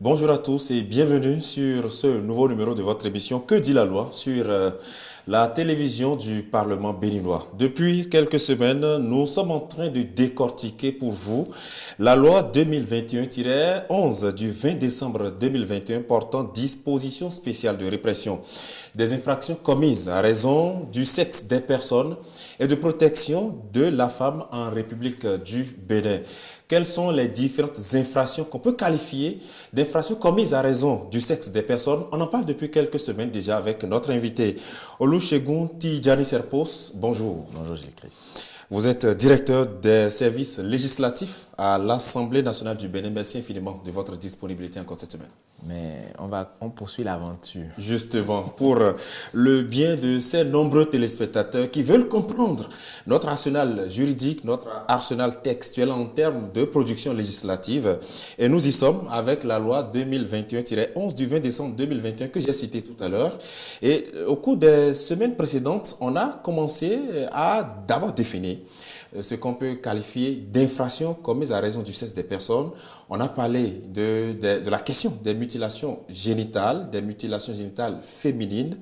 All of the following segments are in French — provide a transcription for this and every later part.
Bonjour à tous et bienvenue sur ce nouveau numéro de votre émission Que dit la loi sur la télévision du Parlement béninois. Depuis quelques semaines, nous sommes en train de décortiquer pour vous la loi 2021-11 du 20 décembre 2021 portant dispositions spéciales de répression des infractions commises à raison du sexe des personnes et de protection de la femme en République du Bénin. Quelles sont les différentes infractions qu'on peut qualifier d'infractions commises à raison du sexe des personnes? On en parle depuis quelques semaines déjà avec notre invité, Olusegun Tijani Serpos. Bonjour. Bonjour Gilles Christ. Vous êtes directeur des services législatifs à l'Assemblée nationale du Bénin. Merci infiniment de votre disponibilité encore cette semaine. Mais on poursuit l'aventure. Justement, pour le bien de ces nombreux téléspectateurs qui veulent comprendre notre arsenal juridique, notre arsenal textuel en termes de production législative. Et nous y sommes avec la loi 2021-11 du 20 décembre 2021 que j'ai citée tout à l'heure. Et au cours des semaines précédentes, on a commencé à d'abord définir ce qu'on peut qualifier d'infraction commise à raison du sexe des personnes. On a parlé de la question des mutilations génitales féminines.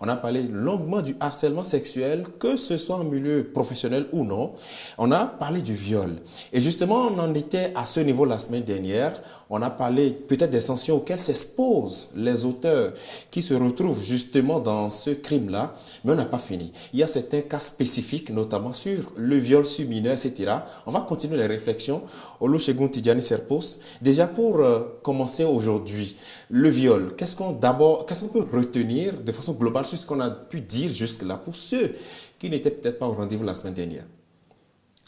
On a parlé longuement du harcèlement sexuel, que ce soit en milieu professionnel ou non. On a parlé du viol. Et justement, on en était à ce niveau la semaine dernière. On a parlé peut-être des sanctions auxquelles s'exposent les auteurs qui se retrouvent justement dans ce crime-là. Mais on n'a pas fini. Il y a certains cas spécifiques, notamment sur le viol sur mineur, etc. On va continuer les réflexions. Olusegun Tijani Serpos, déjà pour commencer aujourd'hui, le viol, qu'est-ce qu'on peut retenir de façon globale sur ce qu'on a pu dire jusque-là pour ceux qui n'étaient peut-être pas au rendez-vous la semaine dernière?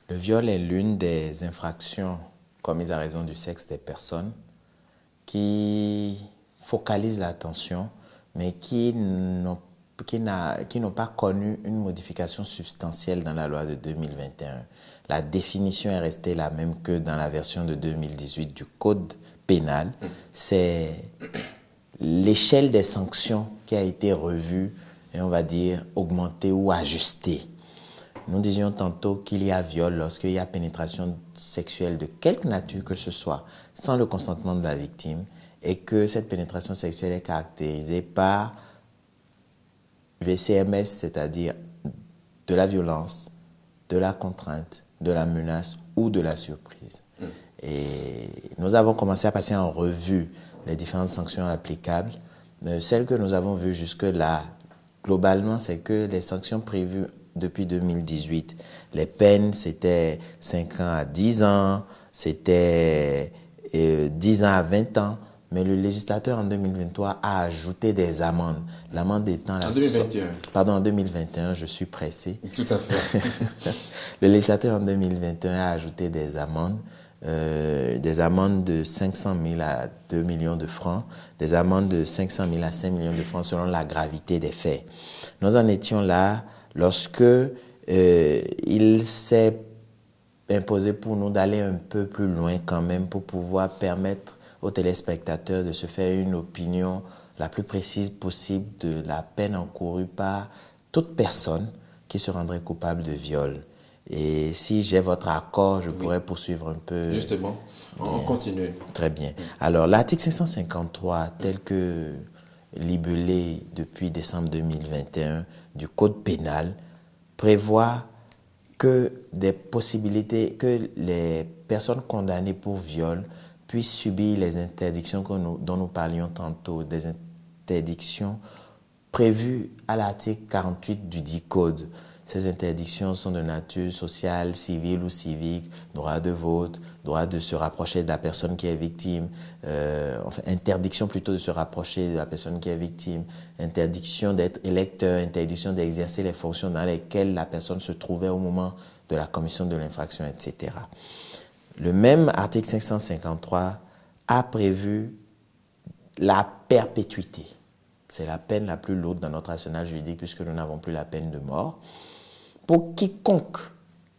Le viol est l'une des infractions commises à raison du sexe des personnes qui focalisent l'attention, mais qui n'ont pas connu une modification substantielle dans la loi de 2021. La définition est restée la même que dans la version de 2018 du Code pénal. C'est l'échelle des sanctions qui a été revue et on va dire augmentée ou ajustée. Nous disions tantôt qu'il y a viol lorsqu'il y a pénétration sexuelle de quelque nature que ce soit sans le consentement de la victime et que cette pénétration sexuelle est caractérisée par VCMS, c'est-à-dire de la violence, de la contrainte, de la menace ou de la surprise. Et nous avons commencé à passer en revue les différentes sanctions applicables. Celles que nous avons vues jusque-là, globalement, c'est que les sanctions prévues depuis 2018, les peines, c'était 5 ans à 10 ans, c'était 10 ans à 20 ans. Mais le législateur en 2023 a ajouté des amendes. L'amende étant la... En 2021. Pardon, en 2021, je suis pressé. Tout à fait. Le législateur en 2021 a ajouté des amendes de 500 000 à 2 millions de francs, des amendes de 500 000 à 5 millions de francs selon la gravité des faits. Nous en étions là lorsque il s'est imposé pour nous d'aller un peu plus loin quand même pour pouvoir permettre aux téléspectateurs de se faire une opinion la plus précise possible de la peine encourue par toute personne qui se rendrait coupable de viol. Et si j'ai votre accord, je pourrais poursuivre un peu. Justement, on continue. Très bien. Alors, l'article 553, tel que libellé depuis décembre 2021 du Code pénal, prévoit que que les personnes condamnées pour viol puissent subir les interdictions dont nous parlions tantôt, des interdictions prévues à l'article 48 du dit Code. Ces interdictions sont de nature sociale, civile ou civique, droit de vote, droit de se rapprocher de la personne qui est victime, interdiction plutôt de se rapprocher de la personne qui est victime, interdiction d'être électeur, interdiction d'exercer les fonctions dans lesquelles la personne se trouvait au moment de la commission de l'infraction, etc. Le même article 553 a prévu la perpétuité. C'est la peine la plus lourde dans notre arsenal juridique puisque nous n'avons plus la peine de mort. Pour quiconque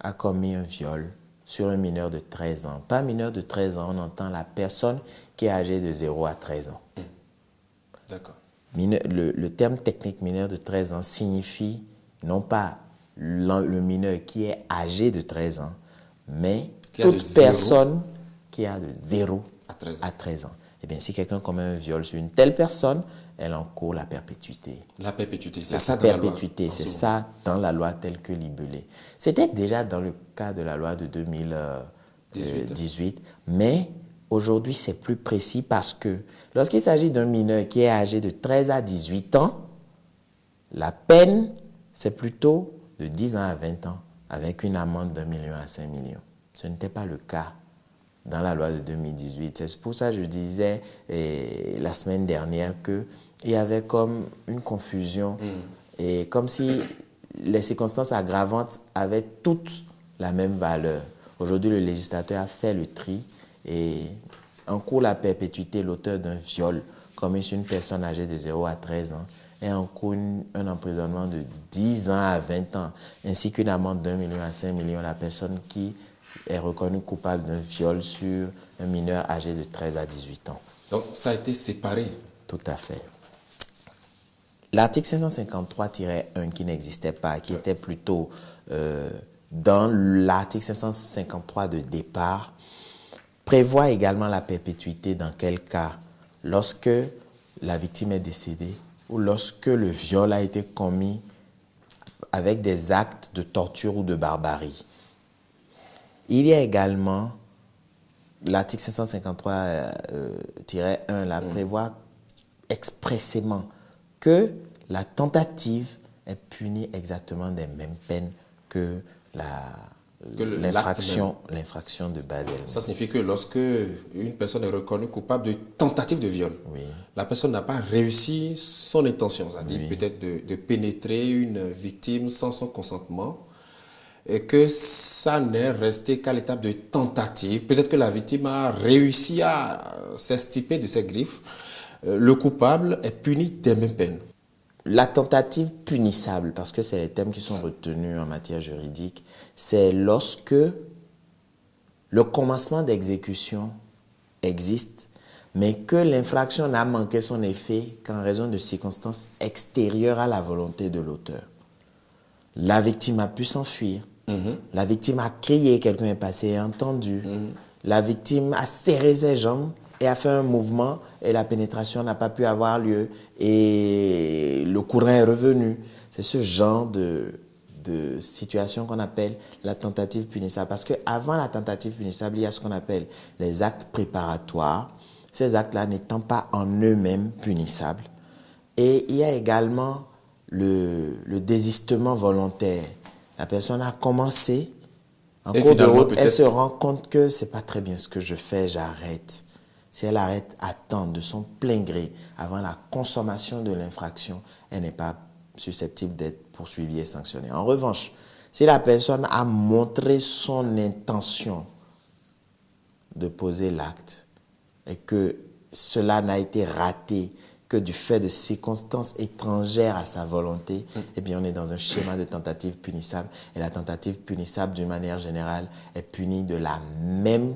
a commis un viol sur un mineur de 13 ans. Par mineur de 13 ans, on entend la personne qui est âgée de 0 à 13 ans. D'accord. Le terme technique mineur de 13 ans signifie non pas le mineur qui est âgé de 13 ans, mais toute personne qui a de 0 à 13 ans. Eh bien, si quelqu'un commet un viol sur une telle personne, elle encourt la perpétuité. La perpétuité, c'est La ça dans la loi. perpétuité, c'est ça dans la loi telle que libellée. C'était déjà dans le cas de la loi de 2018, mais aujourd'hui c'est plus précis parce que lorsqu'il s'agit d'un mineur qui est âgé de 13 à 18 ans, la peine c'est plutôt de 10 ans à 20 ans avec une amende d'1 million à 5 millions. Ce n'était pas le cas dans la loi de 2018. C'est pour ça que je disais la semaine dernière qu'il y avait comme une confusion et comme si les circonstances aggravantes avaient toutes la même valeur. Aujourd'hui, le législateur a fait le tri et encourt la perpétuité l'auteur d'un viol commis sur une personne âgée de 0 à 13 ans et encourt un emprisonnement de 10 ans à 20 ans ainsi qu'une amende d'1 million à 5 millions la personne qui est reconnue coupable d'un viol sur un mineur âgé de 13 à 18 ans. Donc, ça a été séparé. Tout à fait. L'article 553-1 qui n'existait pas, qui était plutôt dans l'article 553 de départ, prévoit également la perpétuité dans quel cas? Lorsque la victime est décédée ou lorsque le viol a été commis avec des actes de torture ou de barbarie. Il y a également l'article 553-1 la prévoit expressément que la tentative est punie exactement des mêmes peines que l'infraction de base. Ça signifie que lorsque une personne est reconnue coupable de tentative de viol, la personne n'a pas réussi son intention, c'est-à-dire peut-être de pénétrer une victime sans son consentement, et que ça n'est resté qu'à l'étape de tentative. Peut-être que la victime a réussi à s'extirper de ses griffes. Le coupable est puni des mêmes peines. La tentative punissable, parce que c'est les thèmes qui sont retenus en matière juridique, c'est lorsque le commencement d'exécution existe, mais que l'infraction n'a manqué son effet qu'en raison de circonstances extérieures à la volonté de l'auteur. La victime a pu s'enfuir. La victime a crié, quelqu'un est passé et entendu. La victime a serré ses jambes et a fait un mouvement et la pénétration n'a pas pu avoir lieu et le courant est revenu. C'est ce genre de situation qu'on appelle la tentative punissable. Parce qu'avant la tentative punissable, il y a ce qu'on appelle les actes préparatoires. Ces actes-là n'étant pas en eux-mêmes punissables. Et il y a également le désistement volontaire. La personne a commencé, en cours de route, elle se rend compte que c'est pas très bien ce que je fais, j'arrête. Si elle arrête à temps, de son plein gré, avant la consommation de l'infraction, elle n'est pas susceptible d'être poursuivie et sanctionnée. En revanche, si la personne a montré son intention de poser l'acte et que cela n'a été raté que du fait de circonstances étrangères à sa volonté, eh bien on est dans un schéma de tentative punissable. Et la tentative punissable, d'une manière générale, est punie de la même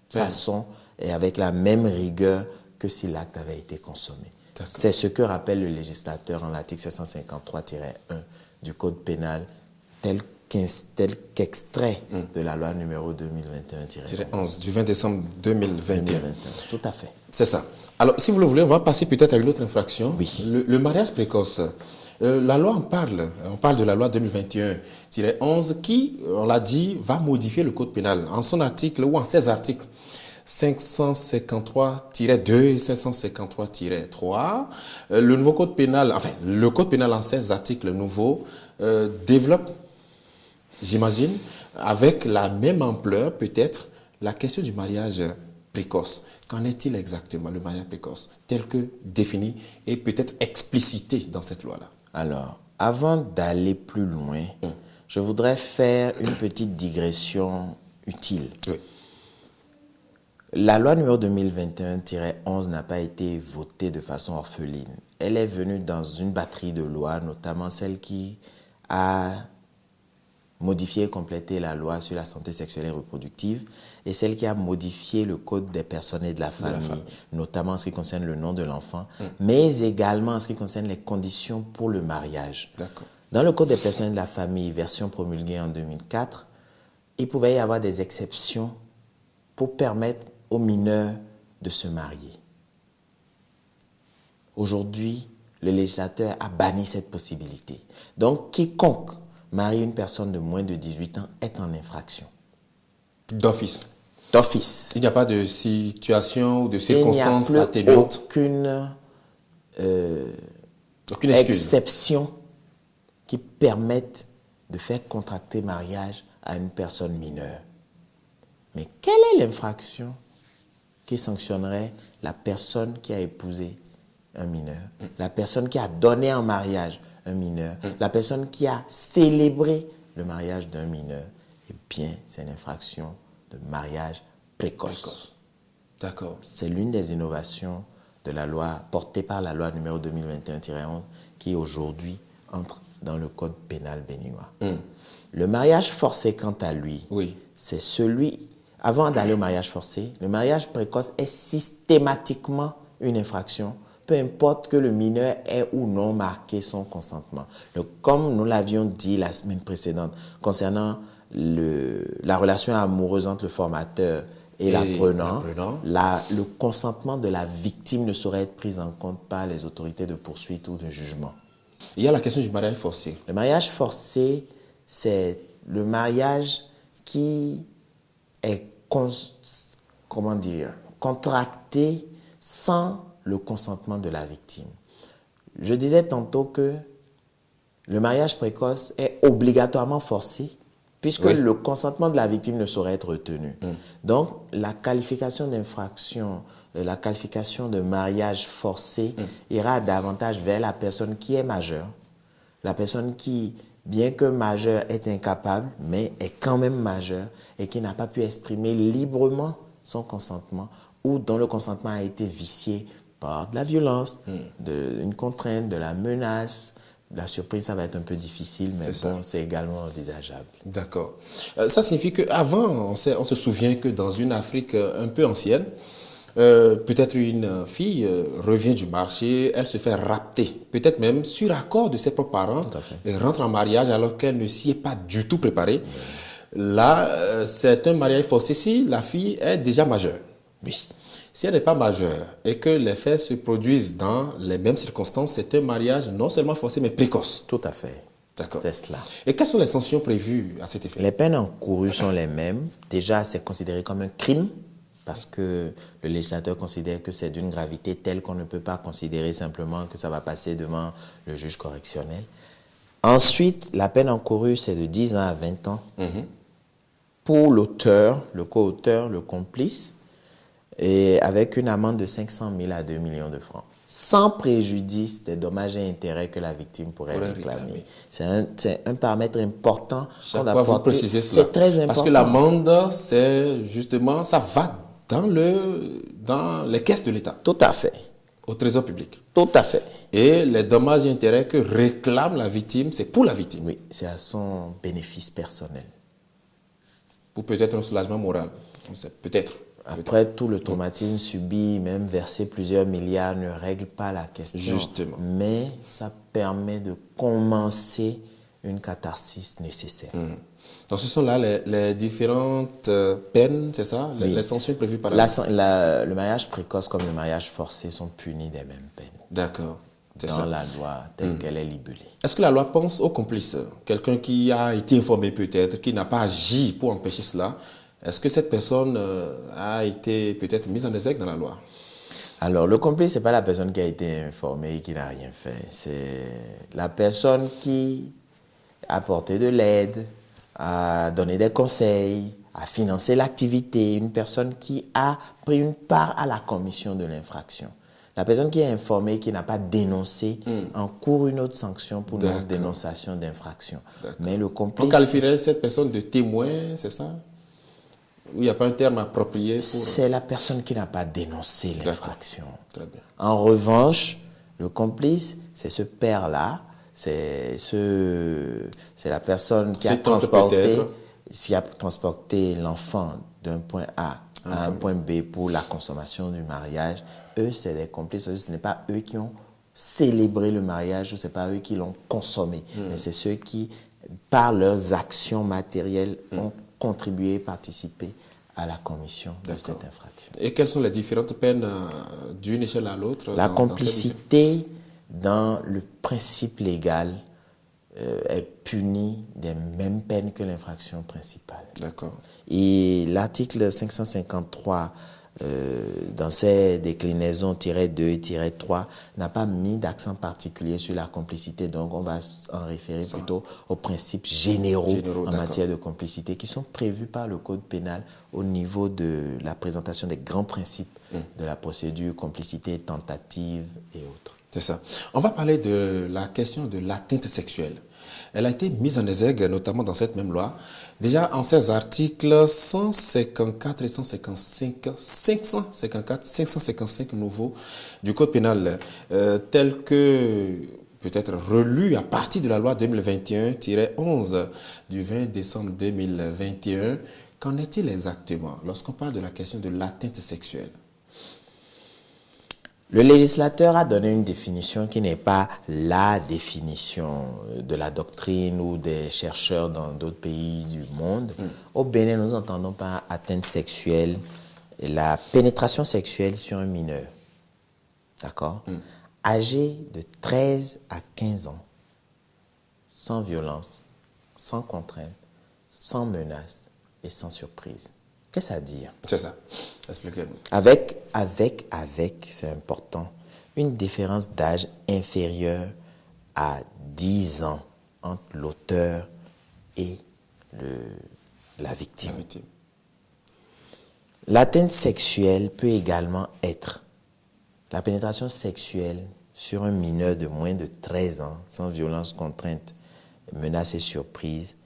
façon et avec la même rigueur que si l'acte avait été consommé. C'est ce que rappelle le législateur en l'article 753-1 du Code pénal, tel qu'extrait de la loi numéro 2021-11 du 20 décembre 2021. Tout à fait. C'est ça. Alors, si vous le voulez, on va passer peut-être à une autre infraction. Oui. Le mariage précoce. La loi en parle. On parle de la loi 2021-11 qui, on l'a dit, va modifier le Code pénal en son article ou en ses articles 553-2 et 553-3. Le nouveau Code pénal, enfin, le Code pénal en 16 articles nouveaux développe, j'imagine, avec la même ampleur peut-être, la question du mariage précoce. Qu'en est-il exactement, le mariage précoce, tel que défini et peut-être explicité dans cette loi-là? Alors, avant d'aller plus loin, je voudrais faire une petite digression utile. Oui. La loi numéro 2021-11 n'a pas été votée de façon orpheline. Elle est venue dans une batterie de lois, notamment celle qui a modifié et complété la loi sur la santé sexuelle et reproductive et celle qui a modifié le code des personnes et de la famille, notamment en ce qui concerne le nom de l'enfant, mais également en ce qui concerne les conditions pour le mariage. Dans le code des personnes et de la famille, version promulguée en 2004, il pouvait y avoir des exceptions pour permettre aux mineurs de se marier. Aujourd'hui, le législateur a banni cette possibilité. Donc, quiconque marie une personne de moins de 18 ans est en infraction. D'office. D'office. Il n'y a pas de situation ou de circonstance atténuante. Aucune Aucune excuse. exception qui permette de faire contracter mariage à une personne mineure. Mais quelle est l'infraction qui sanctionnerait la personne qui a épousé un mineur, la personne qui a donné en mariage un mineur, la personne qui a célébré le mariage d'un mineur? Eh bien, c'est l'infraction de mariage précoce. D'accord. C'est l'une des innovations de la loi, portée par la loi numéro 2021-11, qui aujourd'hui entre dans le code pénal béninois. Le mariage forcé, quant à lui, Oui. c'est celui, avant d'aller au mariage forcé, le mariage précoce est systématiquement une infraction, peu importe que le mineur ait ou non marqué son consentement. Comme nous l'avions dit la semaine précédente, concernant la relation amoureuse entre le formateur et l'apprenant, le consentement de la victime ne saurait être pris en compte par les autorités de poursuite ou de jugement. Il y a la question du mariage forcé. Le mariage forcé, c'est le mariage qui est contracté sans le consentement de la victime. Je disais tantôt que le mariage précoce est obligatoirement forcé puisque le consentement de la victime ne saurait être retenu. Donc, la qualification d'infraction, la qualification de mariage forcé ira davantage vers la personne qui est majeure, la personne qui, bien que majeure, est incapable, mais est quand même majeure et qui n'a pas pu exprimer librement son consentement ou dont le consentement a été vicié par de la violence, une contrainte, de la menace. La surprise, ça va être un peu difficile, mais bon, c'est également envisageable. D'accord. Ça signifie qu'avant, on se souvient que dans une Afrique un peu ancienne, peut-être une fille revient du marché, elle se fait rapter, peut-être même sur accord de ses propres parents, et rentre en mariage alors qu'elle ne s'y est pas du tout préparée. Là, c'est un mariage forcé si la fille est déjà majeure. Oui. Si elle n'est pas majeure et que les faits se produisent dans les mêmes circonstances, c'est un mariage non seulement forcé, mais précoce. Tout à fait. D'accord. C'est cela. Et quelles sont les sanctions prévues à cet effet? Les peines encourues sont les mêmes. Déjà, c'est considéré comme un crime parce que le législateur considère que c'est d'une gravité telle qu'on ne peut pas considérer simplement que ça va passer devant le juge correctionnel. Ensuite, la peine encourue, c'est de 10 ans à 20 ans pour l'auteur, le co-auteur, le complice, et avec une amende de 500 000 à 2 millions de francs, sans préjudice des dommages et intérêts que la victime pourrait réclamer. C'est un paramètre important. Chaque fois, vous précisez cela. C'est très important. Parce que l'amende, c'est justement, ça va dans les caisses de l'État. Tout à fait. Au trésor public. Tout à fait. Et les dommages et intérêts que réclame la victime, c'est pour la victime. Oui, c'est à son bénéfice personnel. Pour peut-être un soulagement moral. Peut-être. Après, tout le traumatisme subi, même verser plusieurs milliards, ne règle pas la question. Justement. Mais ça permet de commencer une catharsis nécessaire. Donc, ce sont là les différentes peines, c'est ça? Les sanctions prévues par la loi. Le mariage précoce comme le mariage forcé sont punis des mêmes peines. D'accord. Dans la loi telle qu'elle est libellée. Est-ce que la loi pense aux complices? Quelqu'un qui a été informé peut-être, qui n'a pas agi pour empêcher cela. Est-ce que cette personne a été peut-être mise en exergue dans la loi? Alors, le complice, ce n'est pas la personne qui a été informée et qui n'a rien fait. C'est la personne qui a apporté de l'aide, a donné des conseils, a financé l'activité. Une personne qui a pris une part à la commission de l'infraction. La personne qui est informée, qui n'a pas dénoncé, encourt une autre sanction pour non-dénonciation d'infraction. Mais le complice... On qualifierait cette personne de témoin, c'est ça? Ou il n'y a pas un terme approprié pour... C'est la personne qui n'a pas dénoncé l'infraction. Très bien. En revanche, le complice, c'est ce père-là, c'est la personne qui a transporté l'enfant d'un point A à un point B pour la consommation du mariage. Eux, c'est des complices. Ce n'est pas eux qui ont célébré le mariage ou ce n'est pas eux qui l'ont consommé. Mais c'est ceux qui, par leurs actions matérielles, ont contribué, participé à la commission de cette infraction. Et quelles sont les différentes peines d'une échelle à l'autre? La complicité dans le principe légal est punie des mêmes peines que l'infraction principale. D'accord. Et l'article 553, dans ses déclinaisons -2 et -3, n'a pas mis d'accent particulier sur la complicité. Donc, on va en référer plutôt aux principes généraux en matière de complicité qui sont prévus par le Code pénal au niveau de la présentation des grands principes de la procédure, complicité, tentative et autres. C'est ça. On va parler de la question de l'atteinte sexuelle. Elle a été mise en exergue, notamment dans cette même loi. Déjà, en ces articles 154 et 155, 554, 555 nouveaux du Code pénal, tels que peut-être relus à partir de la loi 2021-11 du 20 décembre 2021. Qu'en est-il exactement lorsqu'on parle de la question de l'atteinte sexuelle? Le législateur a donné une définition qui n'est pas la définition de la doctrine ou des chercheurs dans d'autres pays du monde. Au Bénin, nous entendons par atteinte sexuelle la pénétration sexuelle sur un mineur, d'accord, âgé de 13 à 15 ans, sans violence, sans contrainte, sans menace et sans surprise. Qu'est-ce à dire? C'est ça. Expliquez-nous. Avec, c'est important, une différence d'âge inférieure à 10 ans entre l'auteur et la victime. L'atteinte sexuelle peut également être la pénétration sexuelle sur un mineur de moins de 13 ans, sans violence, contrainte, menace et surprise,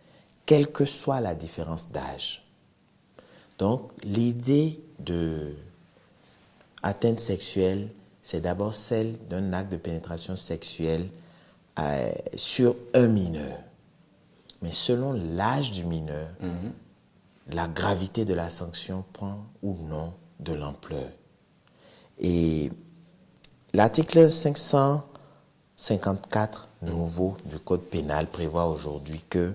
quelle que soit la différence d'âge. Donc, l'idée de atteinte sexuelle, c'est d'abord celle d'un acte de pénétration sexuelle sur un mineur. Mais selon l'âge du mineur, la gravité de la sanction prend ou non de l'ampleur. Et l'article 554 nouveau du Code pénal prévoit aujourd'hui que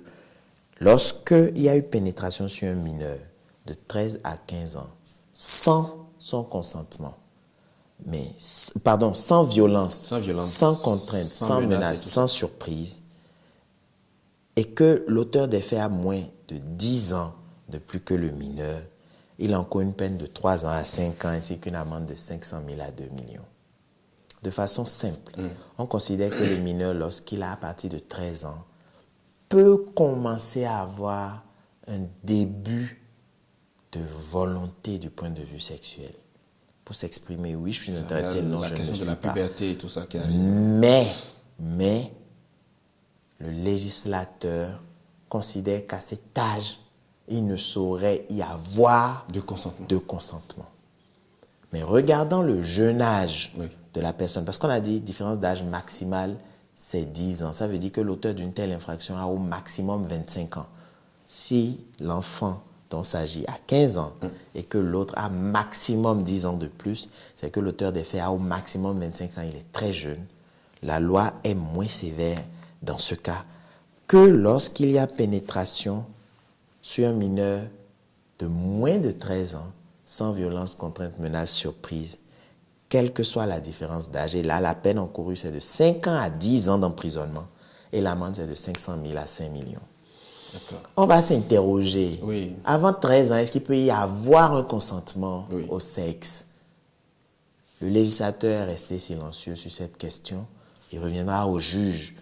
lorsqu'il y a eu pénétration sur un mineur de 13 à 15 ans, sans son consentement, sans violence, sans contrainte, sans menace, sans surprise, et que l'auteur des faits a moins de 10 ans de plus que le mineur, il encourt une peine de 3 ans à 5 ans ainsi qu'une amende de 500 000 à 2 millions. De façon simple, on considère que le mineur, lorsqu'il a à partir de 13 ans, peut commencer à avoir un début de volonté du point de vue sexuel. Pour s'exprimer, oui, je suis intéressé, non, je ne suis pas. La question de la puberté et tout ça qui arrive. Mais, le législateur considère qu'à cet âge, il ne saurait y avoir de consentement. Mais regardant le jeune âge de la personne, parce qu'on a dit différence d'âge maximale, c'est 10 ans. Ça veut dire que l'auteur d'une telle infraction a au maximum 25 ans. Si l'enfant dont il s'agit à 15 ans et que l'autre a maximum 10 ans de plus, c'est que l'auteur des faits a au maximum 25 ans, il est très jeune. La loi est moins sévère dans ce cas que lorsqu'il y a pénétration sur un mineur de moins de 13 ans, sans violence, contrainte, menace, surprise, quelle que soit la différence d'âge. Et là, la peine encourue, c'est de 5 ans à 10 ans d'emprisonnement et l'amende, c'est de 500 000 à 5 millions. On va s'interroger. Avant 13 ans, est-ce qu'il peut y avoir un consentement au sexe? Le législateur est resté silencieux sur cette question. Il reviendra au juge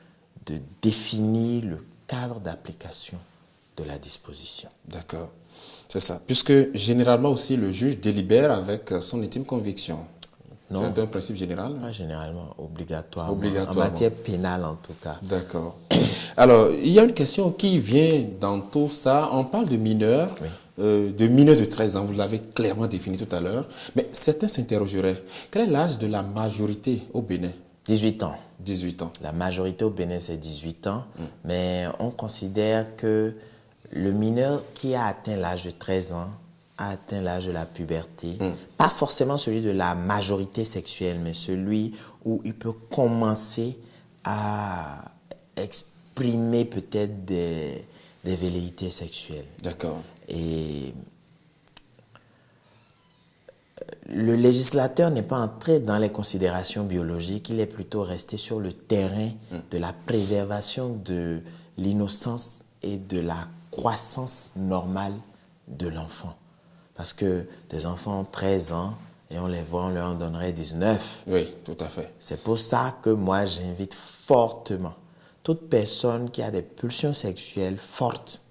de définir le cadre d'application de la disposition. D'accord. C'est ça. Puisque généralement aussi, le juge délibère avec son intime conviction. C'est un principe général? Pas généralement, obligatoirement. En matière pénale, en tout cas. D'accord. Alors, il y a une question qui vient dans tout ça. On parle de mineurs, de 13 ans. Vous l'avez clairement défini tout à l'heure. Mais certains s'interrogeraient. Quel est l'âge de la majorité au Bénin? 18 ans. 18 ans. La majorité au Bénin, c'est 18 ans. Mais on considère que le mineur qui a atteint l'âge de 13 ans a atteint l'âge de la puberté, pas forcément celui de la majorité sexuelle, mais celui où il peut commencer à exprimer peut-être des velléités sexuelles. D'accord. Et le législateur n'est pas entré dans les considérations biologiques, il est plutôt resté sur le terrain de la préservation de l'innocence et de la croissance normale de l'enfant. Parce que des enfants ont 13 ans et on les voit, on leur en donnerait 19. Oui, tout à fait. C'est pour ça que moi, j'invite fortement toute personne qui a des pulsions sexuelles fortes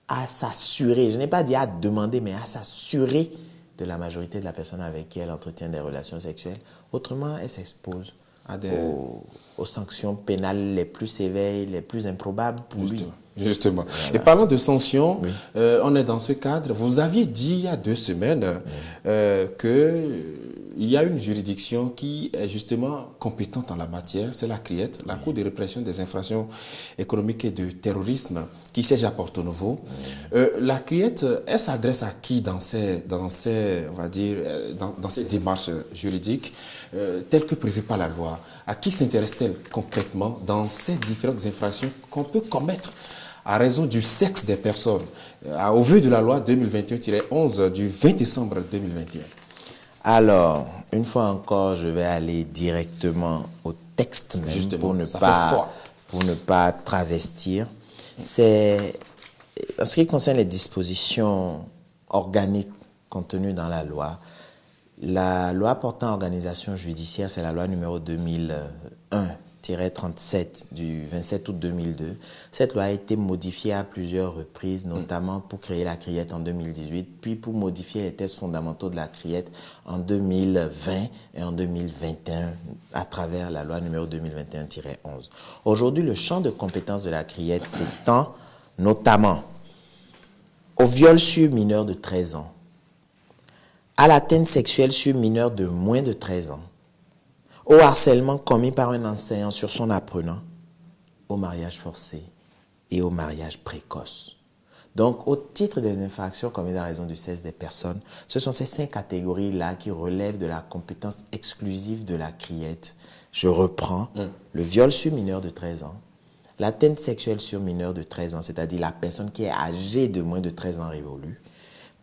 à s'assurer, je n'ai pas dit à demander, mais à s'assurer de la majorité de la personne avec qui elle entretient des relations sexuelles. Autrement, elle s'expose aux sanctions pénales les plus sévères, les plus improbables pour lui. Justement. Voilà. Et parlant de sanctions, Oui. on est dans ce cadre. Vous aviez dit il y a 2 semaines qu'il y a une juridiction qui est justement compétente en la matière, c'est la CRIET, la Cour de répression des infractions économiques et de terrorisme, qui siège à Porto Novo. La CRIET, elle s'adresse à qui dans ces démarches juridiques telles que prévues par la loi? À qui s'intéresse-t-elle concrètement dans ces différentes infractions qu'on peut commettre à raison du sexe des personnes, au vu de la loi 2021-11 du 20 décembre 2021? Alors, une fois encore, je vais aller directement au texte même. Justement, pour ne pas travestir. C'est, en ce qui concerne les dispositions organiques contenues dans la loi portant organisation judiciaire, c'est la loi numéro 2001-37 du 27 août 2002. Cette loi a été modifiée à plusieurs reprises, notamment pour créer la CRIET en 2018, puis pour modifier les tests fondamentaux de la CRIET en 2020 et en 2021 à travers la loi numéro 2021-11. Aujourd'hui, le champ de compétences de la CRIET s'étend notamment au viol sur mineur de 13 ans, à l'atteinte sexuelle sur mineur de moins de 13 ans, au harcèlement commis par un enseignant sur son apprenant, au mariage forcé et au mariage précoce. Donc, au titre des infractions commises à raison du sexe des personnes, ce sont ces 5 catégories-là qui relèvent de la compétence exclusive de la CRIET. Je reprends le viol sur mineur de 13 ans, l'atteinte sexuelle sur mineur de 13 ans, c'est-à-dire la personne qui est âgée de moins de 13 ans révolus,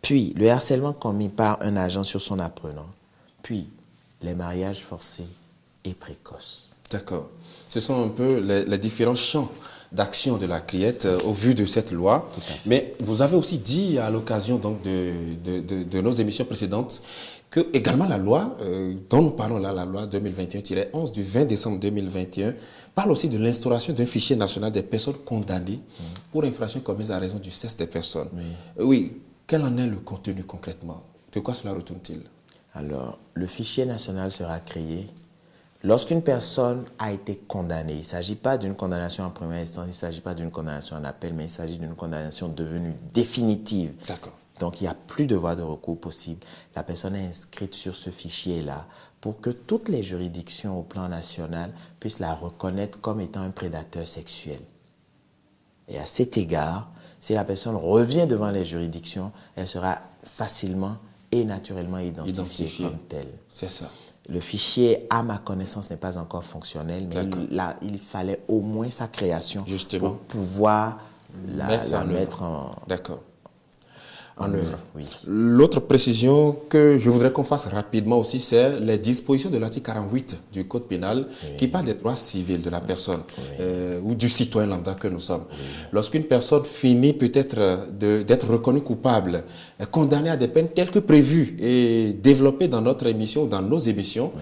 puis le harcèlement commis par un agent sur son apprenant, puis les mariages forcés et précoces. D'accord. Ce sont un peu les différents champs d'action de la CRIET au vu de cette loi. Mais vous avez aussi dit à l'occasion donc de nos émissions précédentes que également la loi dont nous parlons là, la loi 2021-11 du 20 décembre 2021, parle aussi de l'instauration d'un fichier national des personnes condamnées pour infractions commises à raison du sexe des personnes. Oui. Quel en est le contenu concrètement? De quoi cela retourne-t-il? Alors, le fichier national sera créé lorsqu'une personne a été condamnée. Il ne s'agit pas d'une condamnation en première instance, il ne s'agit pas d'une condamnation en appel, mais il s'agit d'une condamnation devenue définitive. D'accord. Donc, il n'y a plus de voie de recours possible. La personne est inscrite sur ce fichier-là pour que toutes les juridictions au plan national puissent la reconnaître comme étant un prédateur sexuel. Et à cet égard, si la personne revient devant les juridictions, elle sera facilement et naturellement identifiée comme telle. C'est ça. Le fichier, à ma connaissance, n'est pas encore fonctionnel, mais là, il fallait au moins sa création pour pouvoir la mettre en... D'accord. En œuvre. Oui. L'autre précision que je voudrais qu'on fasse rapidement aussi, c'est les dispositions de l'article 48 du Code pénal qui parle des droits civils de la personne ou du citoyen lambda que nous sommes. Lorsqu'une personne finit peut-être d'être reconnue coupable, condamnée à des peines telles que prévues et développées dans notre émission, dans nos émissions,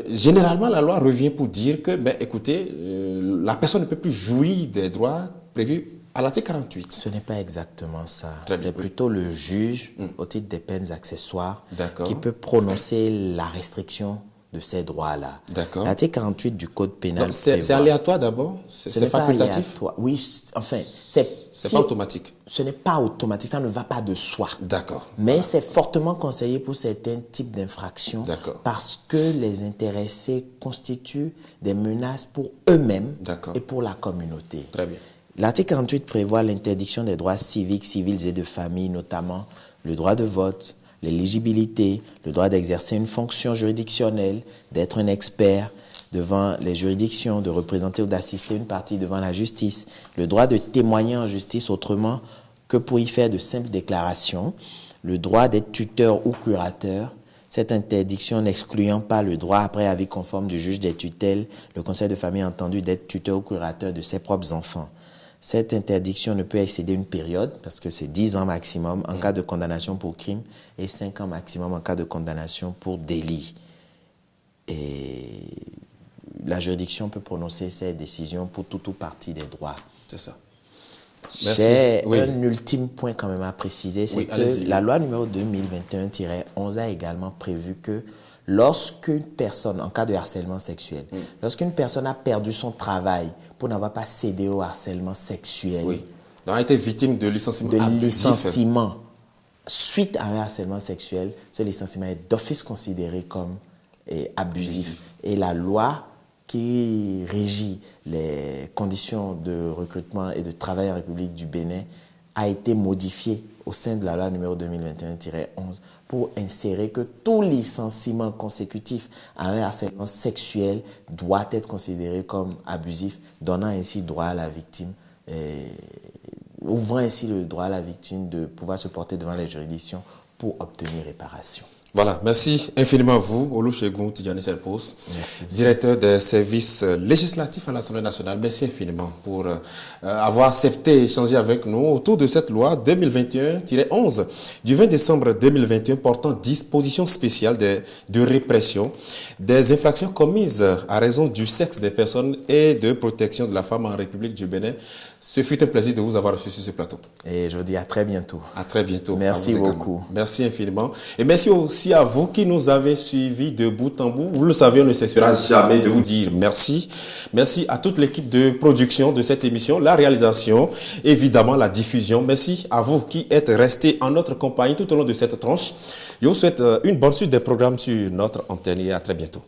généralement la loi revient pour dire que, écoutez, la personne ne peut plus jouir des droits prévus à l'article 48. Ce n'est pas exactement ça. C'est plutôt le juge, au titre des peines accessoires, qui peut prononcer la restriction de ces droits-là. L'article 48 du Code pénal... C'est aléatoire d'abord? C'est facultatif? Oui, enfin, c'est pas automatique. Ce n'est pas automatique, ça ne va pas de soi. D'accord. Mais c'est fortement conseillé pour certains types d'infractions parce que les intéressés constituent des menaces pour eux-mêmes et pour la communauté. Très bien. L'article 48 prévoit l'interdiction des droits civiques, civils et de famille, notamment le droit de vote, l'éligibilité, le droit d'exercer une fonction juridictionnelle, d'être un expert devant les juridictions, de représenter ou d'assister une partie devant la justice, le droit de témoigner en justice autrement que pour y faire de simples déclarations, le droit d'être tuteur ou curateur, Cette interdiction n'excluant pas le droit, après avis conforme du juge des tutelles, le conseil de famille a entendu d'être tuteur ou curateur de ses propres enfants. Cette interdiction ne peut excéder une période, parce que c'est 10 ans maximum en cas de condamnation pour crime et 5 ans maximum en cas de condamnation pour délit. Et la juridiction peut prononcer ses décisions pour tout ou partie des droits. C'est ça. J'ai un ultime point quand même à préciser, c'est que la loi numéro 2021-11 a également prévu que lorsqu'une personne, en cas de harcèlement sexuel, lorsqu'une personne a perdu son travail pour n'avoir pas cédé au harcèlement sexuel, donc a été victime de licenciement suite à un harcèlement sexuel, ce licenciement est d'office considéré comme abusif. Et la loi qui régit les conditions de recrutement et de travail en République du Bénin a été modifiée au sein de la loi numéro 2021-11 pour insérer que tout licenciement consécutif à un harcèlement sexuel doit être considéré comme abusif, donnant ainsi droit à la victime, ouvrant ainsi le droit à la victime de pouvoir se porter devant les juridictions pour obtenir réparation. Voilà, merci infiniment à vous, Olusegun Tidjani Selpos, directeur des services législatifs à l'Assemblée nationale. Merci infiniment pour avoir accepté échanger avec nous autour de cette loi 2021-11 du 20 décembre 2021 portant dispositions spéciales de répression des infractions commises à raison du sexe des personnes et de protection de la femme en République du Bénin. Ce fut un plaisir de vous avoir reçu sur ce plateau. Et je vous dis à très bientôt. À très bientôt. Merci beaucoup. Merci infiniment. Et merci aussi à vous qui nous avez suivis de bout en bout. Vous le savez, on ne cessera jamais de vous dire merci. Merci à toute l'équipe de production de cette émission, la réalisation, évidemment la diffusion. Merci à vous qui êtes restés en notre compagnie tout au long de cette tranche. Je vous souhaite une bonne suite des programmes sur notre antenne et à très bientôt.